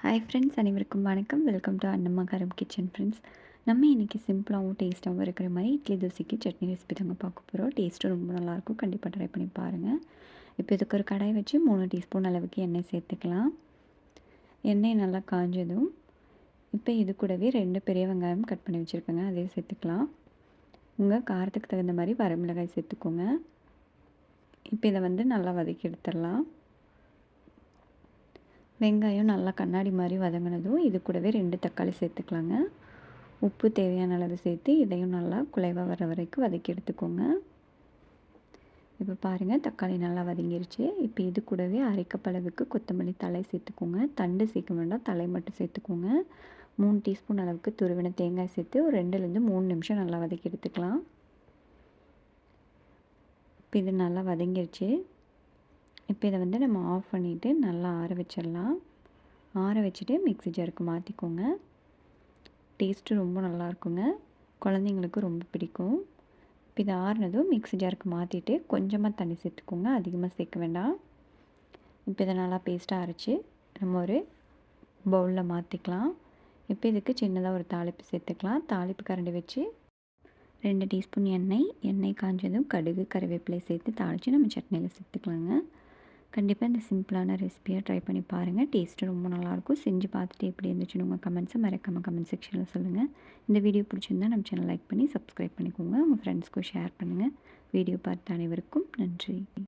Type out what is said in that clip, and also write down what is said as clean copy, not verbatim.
Hi friends, அனைவருக்கும் வணக்கம். Welcome to அன்னம்மாக்காரம் கிச்சன் ஃப்ரெண்ட்ஸ். நம்ம இன்றைக்கி சிம்பிளாகவும் டேஸ்ட்டாகவும் இருக்கிற மாதிரி இட்லி தோசைக்கு சட்னி ரெசிபி தாங்க பார்க்க போகிறோம். டேஸ்ட்டும் ரொம்ப நல்லாயிருக்கும். கண்டிப்பாக ட்ரை பண்ணி பாருங்கள். இப்போ இதுக்கு ஒரு கடாய் வச்சு 3 டீஸ்பூன் அளவுக்கு எண்ணெய் சேர்த்துக்கலாம். எண்ணெய் நல்லா காஞ்சதும் இப்போ இது கூடவே 2 பெரிய வெங்காயம் கட் பண்ணி வச்சுருக்கேங்க, அதையும் சேர்த்துக்கலாம். உங்கள் காரத்துக்கு தகுந்த மாதிரி வரமிளகாய் சேர்த்துக்கோங்க. இப்போ இதை நல்லா வதக்கி எடுத்துடலாம். வெங்காயம் நல்லா கண்ணாடி மாதிரி வதங்கினதும் இது கூடவே 2 தக்காளி சேர்த்துக்கலாங்க. உப்பு தேவையான அளவு சேர்த்து இதையும் நல்லா குழைவாக வர வரைக்கும் வதக்கி எடுத்துக்கோங்க. இப்போ பாருங்கள், தக்காளி நல்லா வதங்கிருச்சு. இப்போ இது கூடவே அரைக்கப்பளவுக்கு கொத்தமல்லி தழை சேர்த்துக்கோங்க. தண்டு சேர்க்க வேண்டாம், தழை மட்டும் சேர்த்துக்கோங்க. 3 டீஸ்பூன் அளவுக்கு துருவின தேங்காய் சேர்த்து ஒரு 2லேருந்து 3 நிமிஷம் நல்லா வதக்கி எடுத்துக்கலாம். இப்போ இது நல்லா வதங்கிருச்சு. இப்போ இதை நம்ம ஆஃப் பண்ணிவிட்டு நல்லா ஆற வச்சிடலாம். ஆற வச்சுட்டு மிக்ஸி ஜாருக்கு மாற்றிக்கோங்க. டேஸ்ட்டு ரொம்ப நல்லாயிருக்குங்க, குழந்தைங்களுக்கு ரொம்ப பிடிக்கும். இப்போ இதை ஆறுனதும் மிக்ஸி ஜாருக்கு மாற்றிட்டு கொஞ்சமாக தண்ணி சேர்த்துக்கோங்க, அதிகமாக சேர்க்க வேண்டாம். இப்போ இதை நல்லா பேஸ்ட்டாக அரைச்சி நம்ம ஒரு பவுலில் மாற்றிக்கலாம். இப்போ இதுக்கு சின்னதாக ஒரு தாளிப்பு சேர்த்துக்கலாம். தாளிப்பு கரண்டி வச்சு 2 டீஸ்பூன் எண்ணெய் காஞ்சதும் கடுகு கருவேப்பிலை சேர்த்து தாளித்து நம்ம சட்னியில் சேர்த்துக்கலாங்க. கண்டிப்பாக இந்த சிம்பிளான ரெசிபியை ட்ரை பண்ணி பாருங்கள். டேஸ்ட்டு ரொம்ப நல்லாயிருக்கும். செஞ்சு பார்த்துட்டு எப்படி இருந்துச்சுன்னு உங்கள் கமெண்ட்ஸை மறக்காமல் கமெண்ட் செக்ஷனில் சொல்லுங்கள். இந்த வீடியோ பிடிச்சிருந்தால் நம்ம சேனல் லைக் பண்ணி சப்ஸ்கிரைப் பண்ணிக்கோங்க. உங்கள் ஃப்ரெண்ட்ஸ்க்கும் ஷேர் பண்ணுங்கள். வீடியோ பார்த்த அனைவருக்கும் நன்றி.